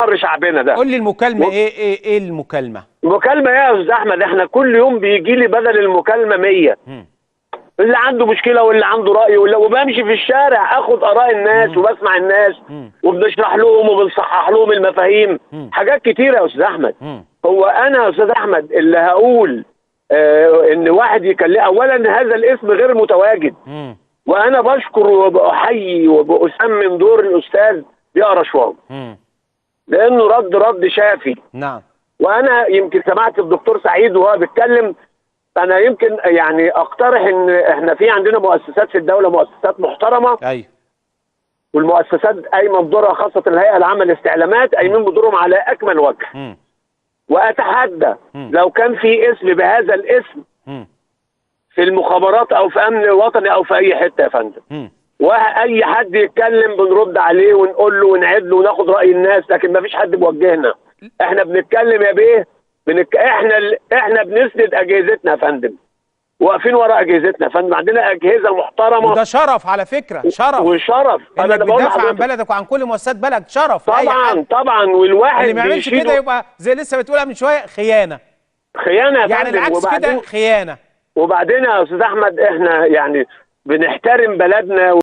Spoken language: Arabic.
حر شعبنا ده. قول لي المكالمه ايه المكالمه؟ المكالمه ايه يا استاذ احمد؟ احنا كل يوم بيجي لي بدل المكالمه 100. اللي عنده مشكله واللي عنده راي وبمشي في الشارع اخد اراء الناس وبسمع الناس وبنشرح لهم وبنصحح لهم المفاهيم. حاجات كتيره يا استاذ احمد. هو انا يا استاذ احمد اللي هقول ان واحد يكلم؟ اولا هذا الاسم غير متواجد. وانا بشكر وبحيي وبأثمن دور الاستاذ ضياء رشوان لانه رد شافي. نعم. وانا يمكن سمعت الدكتور سعيد وهو بيتكلم، انا يمكن يعني اقترح ان احنا في عندنا مؤسسات في الدوله، مؤسسات محترمه. ايوه. والمؤسسات قايمه بدورها، خاصه الهيئه العامه للاستعلامات قايمين بدورهم على اكمل وجه. واتحدى لو كان في اسم بهذا الاسم في المخابرات او في امن وطني او في اي حته يا فندم، واي حد يتكلم بنرد عليه ونقول له ونعد له وناخد راي الناس، لكن ما فيش حد بيوجهنا. احنا بنتكلم يا بيه، احنا بنسند اجهزتنا يا فندم، واقفين ورا اجهزتنا يا فندم، عندنا اجهزه محترمه. وده شرف على فكره، شرف وشرف انك بتدافع عن بلدك وعن كل مؤسسات بلدك، شرف. طبعا والواحد اللي ما يعملش كده يبقى زي لسه بتقولها من شويه خيانه يا فندم. يعني العكس كده خيانه. وبعدين يا استاذ احمد احنا يعني بنحترم بلدنا